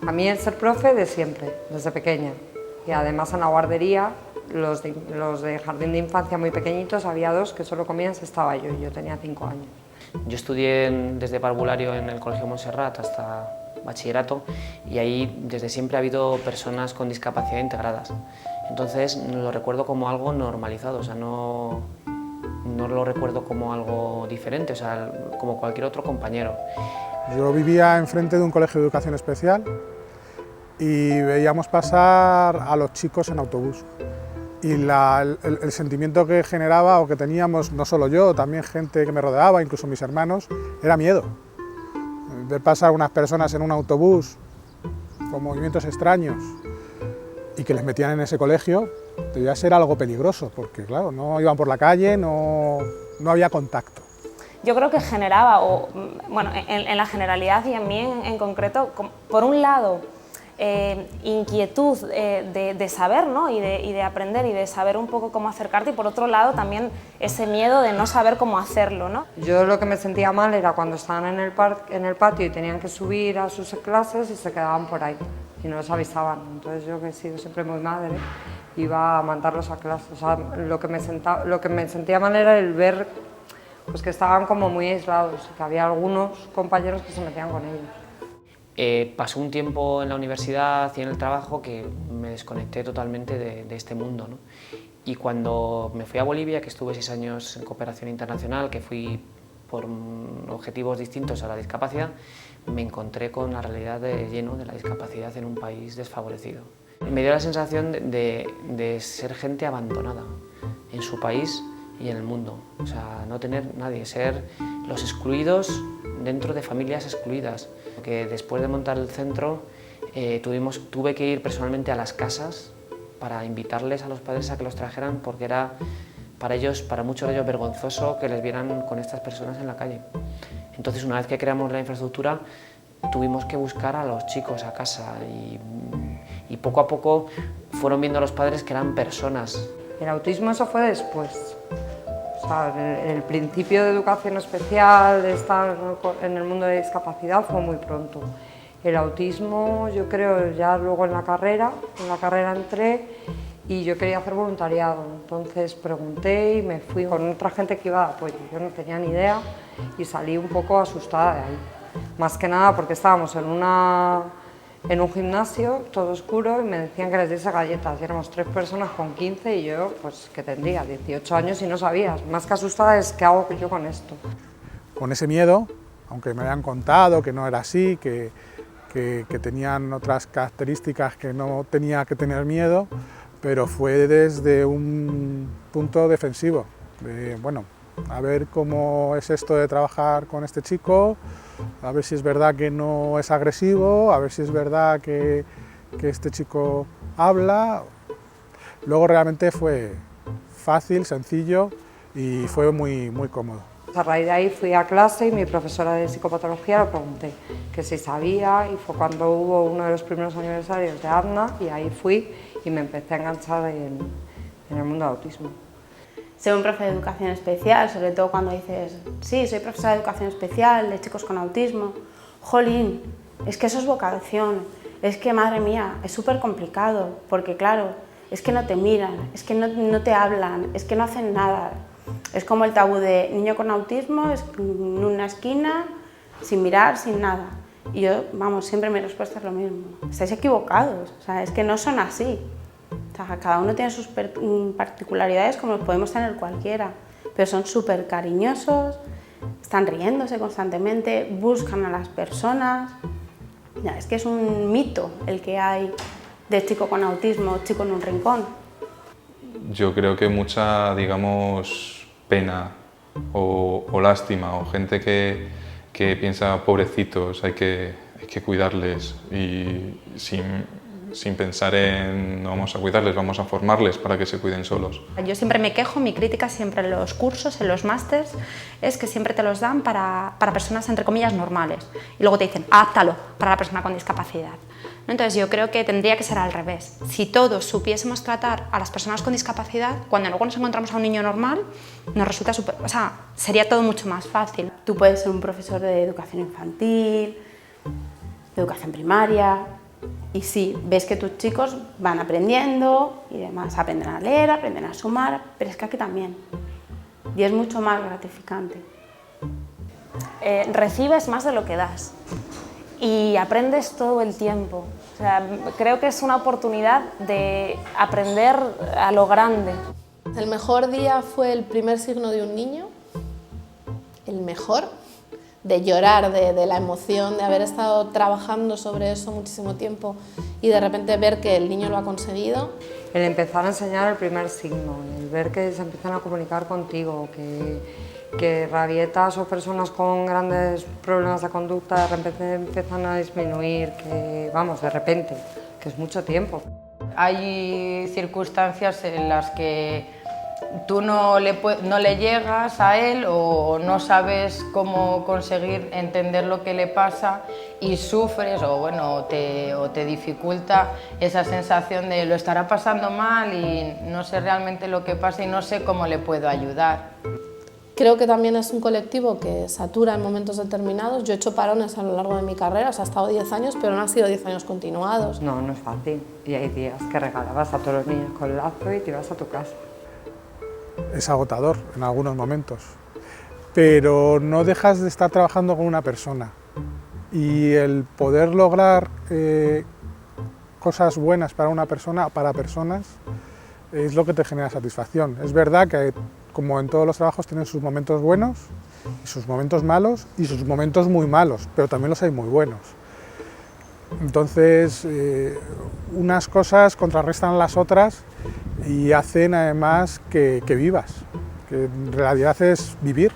A mí el ser profe de siempre, desde pequeña. Y además en la guardería, los de jardín de infancia muy pequeñitos, había 2 que solo comían si estaba yo, y yo tenía 5 años. Yo estudié desde parvulario en el Colegio Montserrat hasta bachillerato y ahí desde siempre ha habido personas con discapacidad integradas. Entonces lo recuerdo como algo normalizado, o sea, no lo recuerdo como algo diferente, o sea, como cualquier otro compañero. Yo vivía enfrente de un colegio de educación especial y veíamos pasar a los chicos en autobús. Y el sentimiento que generaba o que teníamos, no solo yo, también gente que me rodeaba, incluso mis hermanos, era miedo. Ver pasar unas personas en un autobús con movimientos extraños y que les metían en ese colegio, debía ser algo peligroso, porque claro, no iban por la calle, no había contacto. Yo creo que generaba, bueno, en la generalidad y en mí en concreto, por un lado, inquietud de saber, ¿no? y de aprender y de saber un poco cómo acercarte, y por otro lado también ese miedo de no saber cómo hacerlo, ¿no? Yo lo que me sentía mal era cuando estaban en el patio y tenían que subir a sus clases y se quedaban por ahí y no los avisaban. Entonces yo, que he sido siempre muy madre, iba a mandarlos a clase. O sea, lo que me sentía mal era el ver pues, que estaban como muy aislados y que había algunos compañeros que se metían con ellos. Pasó un tiempo en la universidad y en el trabajo que me desconecté totalmente de este mundo, ¿no? Y cuando me fui a Bolivia, que estuve 6 años en cooperación internacional, que fui por objetivos distintos a la discapacidad, me encontré con la realidad de lleno de la discapacidad en un país desfavorecido. Me dio la sensación de ser gente abandonada en su país y en el mundo, o sea, no tener nadie, ser los excluidos dentro de familias excluidas. Que después de montar el centro tuve que ir personalmente a las casas para invitarles a los padres a que los trajeran, porque era para muchos de ellos vergonzoso que les vieran con estas personas en la calle. Entonces, una vez que creamos la infraestructura, tuvimos que buscar a los chicos a casa y poco a poco fueron viendo a los padres que eran personas. El autismo, eso fue después. O sea, el principio de educación especial, de estar en el mundo de discapacidad, fue muy pronto. El autismo, yo creo, ya luego en la carrera entré y yo quería hacer voluntariado. Entonces pregunté y me fui con otra gente que iba de apoyo. Yo no tenía ni idea y salí un poco asustada de ahí. Más que nada porque estábamos en un gimnasio todo oscuro y me decían que les diese galletas, y éramos 3 personas con 15 y yo, pues, que tendría 18 años y no sabías. Más que asustada es qué hago yo con esto. Con ese miedo, aunque me habían contado que no era así, que tenían otras características que no tenía que tener miedo, pero fue desde un punto defensivo, de, bueno, a ver cómo es esto de trabajar con este chico, a ver si es verdad que no es agresivo, a ver si es verdad que este chico habla. Luego realmente fue fácil, sencillo y fue muy cómodo. A raíz de ahí fui a clase y mi profesora de psicopatología le pregunté que si sabía, y fue cuando hubo uno de los primeros aniversarios de ADNA, y ahí fui y me empecé a enganchar en el mundo del autismo. Ser un profe de educación especial, sobre todo cuando dices, sí, soy profesora de educación especial, de chicos con autismo, jolín, es que eso es vocación, es que, madre mía, es súper complicado, porque claro, es que no te miran, es que no te hablan, es que no hacen nada. Es como el tabú de niño con autismo, es en una esquina, sin mirar, sin nada. Y yo, vamos, siempre mi respuesta es lo mismo, estáis equivocados, o sea, es que no son así. O sea, cada uno tiene sus particularidades como los podemos tener cualquiera, pero son súper cariñosos, están riéndose constantemente, buscan a las personas. Ya, es que es un mito el que hay de chico con autismo, chico en un rincón. Yo creo que mucha, digamos, pena o lástima, o gente que piensa, pobrecitos, hay que cuidarles, y sin pensar en no vamos a cuidarles, vamos a formarles para que se cuiden solos. Yo siempre me quejo, mi crítica siempre en los cursos, en los másters, es que siempre te los dan para personas entre comillas normales y luego te dicen, adáptalo para la persona con discapacidad. Entonces yo creo que tendría que ser al revés. Si todos supiésemos tratar a las personas con discapacidad, cuando luego nos encontramos a un niño normal, nos resulta o sea, sería todo mucho más fácil. Tú puedes ser un profesor de educación infantil, de educación primaria, Y sí, ves que tus chicos van aprendiendo y demás, aprenden a leer, aprenden a sumar, pero es que aquí también. Y es mucho más gratificante. Recibes más de lo que das y aprendes todo el tiempo. O sea, creo que es una oportunidad de aprender a lo grande. El mejor día fue el primer signo de un niño, el mejor, de llorar, de la emoción, de haber estado trabajando sobre eso muchísimo tiempo y de repente ver que el niño lo ha conseguido. El empezar a enseñar el primer signo, el ver que se empiezan a comunicar contigo, que rabietas o personas con grandes problemas de conducta de repente empiezan a disminuir, que vamos, de repente, que es mucho tiempo. Hay circunstancias en las que tú no le llegas a él o no sabes cómo conseguir entender lo que le pasa y sufres o te dificulta esa sensación de lo estará pasando mal y no sé realmente lo que pasa y no sé cómo le puedo ayudar. Creo que también es un colectivo que satura en momentos determinados. Yo he hecho parones a lo largo de mi carrera, o sea, he estado 10 años, pero no han sido 10 años continuados. No, no es fácil. Y hay días que regalabas a todos los niños con el lazo y te ibas a tu casa. Es agotador en algunos momentos, pero no dejas de estar trabajando con una persona. Y el poder lograr cosas buenas para una persona, para personas, es lo que te genera satisfacción. Es verdad que, como en todos los trabajos, tienen sus momentos buenos, y sus momentos malos y sus momentos muy malos, pero también los hay muy buenos. Entonces, unas cosas contrarrestan las otras y hacen además que vivas, que en realidad es vivir.